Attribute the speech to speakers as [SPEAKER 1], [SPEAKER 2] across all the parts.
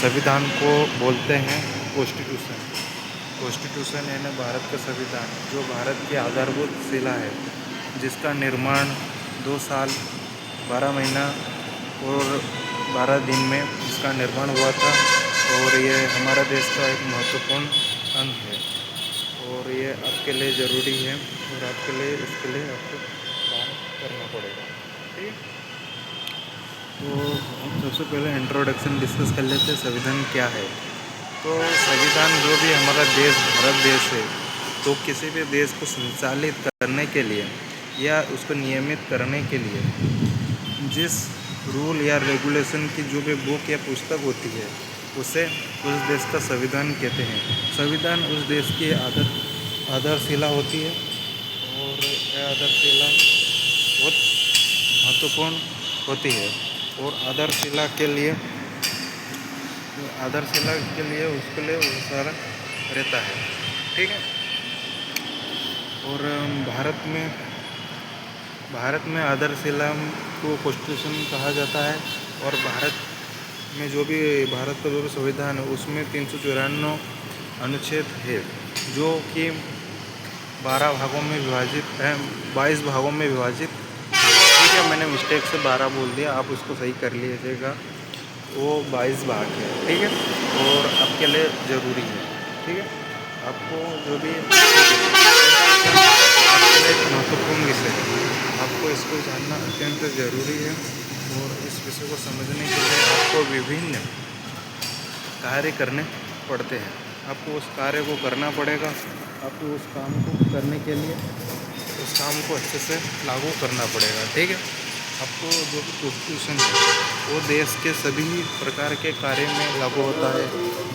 [SPEAKER 1] संविधान को बोलते हैं कॉन्स्टिट्यूशन। कॉन्स्टिट्यूशन यानी भारत का संविधान, जो भारत की आधारभूत शिला है, जिसका निर्माण 2 साल 12 महीना और 12 दिन में इसका निर्माण हुआ था। और ये हमारा देश का एक महत्वपूर्ण अंग है और ये आपके लिए ज़रूरी है और आपके लिए इसके लिए आपको काम करना पड़ेगा। ठीक है, तो हम सबसे पहले इंट्रोडक्शन डिस्कस कर लेते हैं संविधान क्या है। तो संविधान जो भी हमारा देश भारत देश है, तो किसी भी देश को संचालित करने के लिए या उसको नियमित करने के लिए जिस रूल या रेगुलेशन की जो भी बुक या पुस्तक होती है, उसे उस देश का संविधान कहते हैं। संविधान उस देश की आधारशिला होती है और यह आधारशिला बहुत महत्वपूर्ण होती है। और आधारशिला के लिए उसके लिए बहुत सारा रहता है। ठीक है, और भारत में आधारशिला को कॉन्स्टिट्यूशन कहा जाता है। और भारत का जो भी संविधान है, उसमें 394 अनुच्छेद है, जो कि 12 भागों में विभाजित है, 22 भागों में विभाजित। ठीक है, मैंने मिस्टेक से 12 बोल दिया, आप उसको सही कर लीजिएगा। वो 22 भाग है। ठीक है, और आपके लिए ज़रूरी है। ठीक है, आपको जो भी आपके लिए एक महत्वपूर्ण विषय है, आपको इसको जानना अत्यंत ज़रूरी है। और इस विषय को समझने के लिए आपको विभिन्न कार्य करने पड़ते हैं। आपको उस कार्य को करना पड़ेगा। आपको उस काम को करने के लिए उस काम को अच्छे से लागू करना पड़ेगा। ठीक है, आपको जो भी कॉन्स्टिट्यूशन है, वो देश के सभी प्रकार के कार्य में लागू होता है।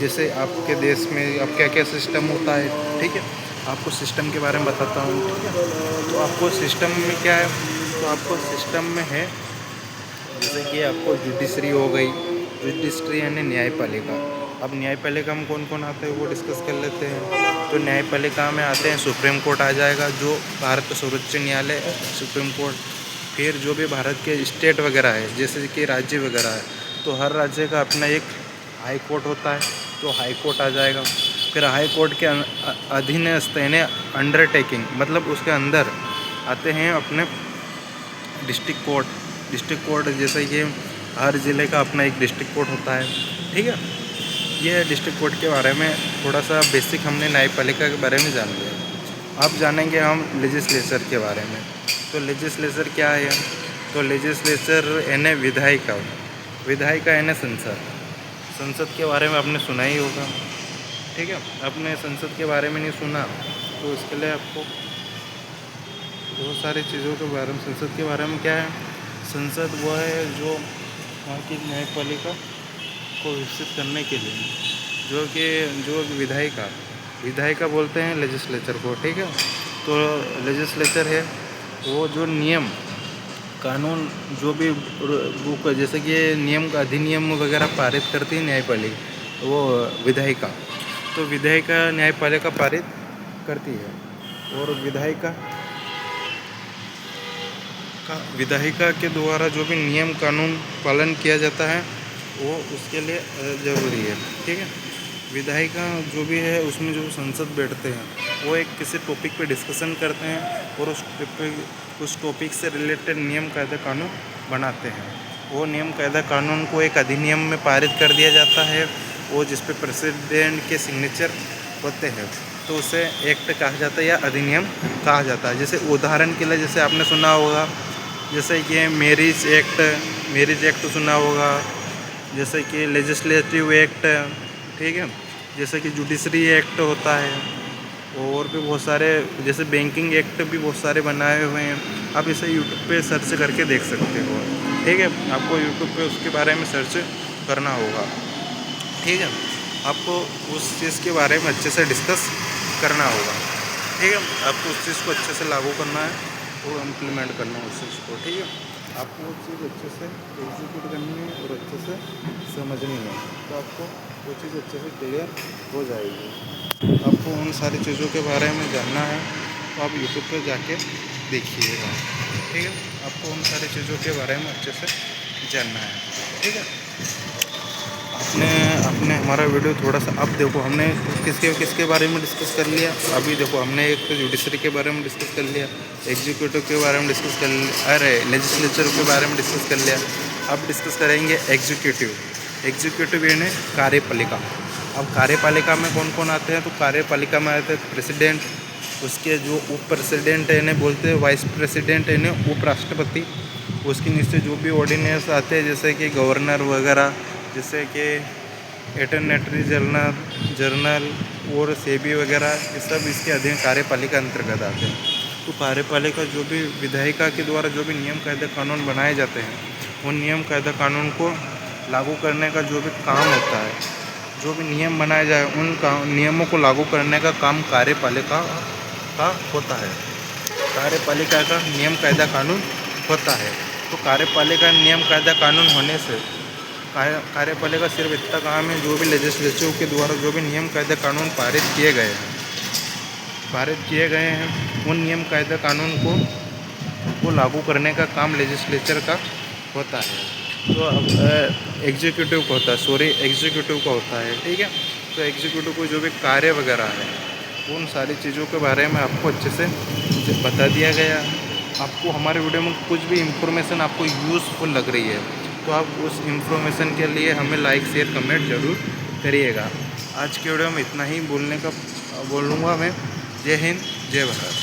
[SPEAKER 1] जैसे आपके देश में अब क्या क्या सिस्टम होता है। ठीक है, आपको सिस्टम के बारे में बताता हूँ। ठीक है, तो आपको सिस्टम में क्या है, तो आपको सिस्टम में है जैसे कि आपको जुडिशरी हो गई। जुडिशरी यानी न्यायपालिका। अब न्यायपालिका में कौन कौन आते हैं वो डिस्कस कर लेते हैं। तो न्यायपालिका में आते हैं सुप्रीम कोर्ट आ जाएगा, जो भारत का सर्वोच्च न्यायालय सुप्रीम कोर्ट। फिर जो भी भारत के स्टेट वगैरह है, जैसे कि राज्य वगैरह है, तो हर राज्य का अपना एक हाई कोर्ट होता है, तो हाई कोर्ट आ जाएगा। फिर हाई कोर्ट के अधीनस्थ यानी अंडरटेकिंग, मतलब उसके अंदर आते हैं अपने डिस्ट्रिक्ट कोर्ट। डिस्ट्रिक्ट कोर्ट जैसे कि हर ज़िले का अपना एक डिस्ट्रिक्ट कोर्ट होता है। ठीक है, ये डिस्ट्रिक्ट कोर्ट के बारे में थोड़ा सा बेसिक हमने न्यायपालिका के बारे में जान लिया। अब जानेंगे हम लेजिस्लेचर के बारे में। तो लेजिस्लेचर क्या है, तो लेजिस्लेचर यानी विधायिका यानी संसद के बारे में आपने सुना ही होगा। ठीक है, आपने संसद के बारे में नहीं सुना तो इसके लिए आपको बहुत सारी चीज़ों के बारे में, संसद के बारे में क्या है, संसद वो है जो वहाँ की न्यायपालिका को विकसित करने के लिए जो विधायिका बोलते हैं लेजिस्लेचर को। ठीक है, तो लेजिस्लेचर है वो जो नियम कानून जो भी बुक जैसे कि नियम का अधिनियम वगैरह पारित करती है न्यायपालिका, वो विधायिका। तो विधायिका न्यायपालिका पारित करती है। और विधायिका के द्वारा जो भी नियम कानून पालन किया जाता है वो उसके लिए ज़रूरी है। ठीक है, विधायिका जो भी है उसमें जो संसद बैठते हैं वो एक किसी टॉपिक पे डिस्कशन करते हैं और उस टॉपिक से रिलेटेड नियम कायदा कानून बनाते हैं। वो नियम कायदा कानून को एक अधिनियम में पारित कर दिया जाता है, वो जिस पे प्रेसिडेंट के सिग्नेचर होते हैं, तो उसे एक्ट कहा जाता है या अधिनियम कहा जाता है। जैसे उदाहरण के लिए जैसे आपने सुना होगा, जैसे कि मैरिज एक्ट सुना होगा, जैसे कि लेजिस्लेटिव एक्ट। ठीक है, जैसे कि जुडिशरी एक्ट होता है और भी बहुत सारे, जैसे बैंकिंग एक्ट भी बहुत सारे बनाए हुए हैं। आप इसे यूट्यूब पे सर्च करके देख सकते हो। ठीक है, आपको यूट्यूब पे उसके बारे में सर्च करना होगा। ठीक है, आपको उस चीज़ के बारे में अच्छे से डिस्कस करना होगा। ठीक है, आपको उस चीज़ को अच्छे से लागू करना है, वो इम्प्लीमेंट करना है उस चीज़ को। ठीक है, आपको वो चीज़ अच्छे से एग्जीक्यूट करनी है और अच्छे से समझनी है, तो आपको वो चीज़ अच्छे से क्लियर हो जाएगी। आपको उन सारी चीज़ों के बारे में जानना है तो आप यूट्यूब पे जाके देखिएगा। ठीक है, आपको उन सारी चीज़ों के बारे में अच्छे से जानना है। ठीक है, आपने हमारा वीडियो थोड़ा सा अब देखो, हमने किसके बारे में डिस्कस कर लिया। अभी देखो हमने एक जुडिशरी के बारे में डिस्कस कर लिया, एग्जीक्यूटिव के बारे में डिस्कस कर लिया, अरे लेजिस्लेचर के बारे में डिस्कस कर लिया। अब डिस्कस करेंगे एग्जीक्यूटिव यानी कार्यपालिका। अब कार्यपालिका में कौन कौन आते हैं, तो कार्यपालिका में आते हैं प्रेसिडेंट, उसके जो उप प्रेसिडेंट है इन्हें बोलते हैं वाइस प्रेसिडेंट, इन्हें उपराष्ट्रपति। उसके नीचे जो भी ऑर्डिनेंस आते हैं जैसे कि गवर्नर वगैरह, जैसे कि अटॉर्नी जनरल और सेबी वगैरह, ये सब इसके अधीन कार्यपालिका अंतर्गत आते हैं। तो कार्यपालिका जो भी विधायिका के द्वारा जो भी नियम कायदे कानून बनाए जाते हैं, उन नियम कायदे कानून को लागू करने का जो भी काम होता है, जो भी नियम बनाए जाए उन नियमों को लागू करने का काम कार्यपालिका का होता है। कार्यपालिका का नियम कायदा कानून होता है। तो कार्यपालिका नियम कायदा कानून होने से कार्यपालिका सिर्फ इतना काम है, जो भी लेजिस्लेचर के द्वारा जो भी नियम कायदा कानून पारित किए गए हैं उन नियम कायदा कानून को लागू करने का काम लेजिस्लेचर का होता है। तो अब एग्जीक्यूटिव का होता है, ठीक है। तो एग्जीक्यूटिव को जो भी कार्य वगैरह है उन सारी चीज़ों के बारे में आपको अच्छे से बता दिया गया। आपको हमारे वीडियो में कुछ भी इंफॉर्मेशन आपको यूज़फुल लग रही है तो आप उस इंफॉर्मेशन के लिए हमें लाइक शेयर कमेंट ज़रूर करिएगा। आज के वीडियो में इतना ही बोलूँगा मैं। जय हिंद, जय भारत।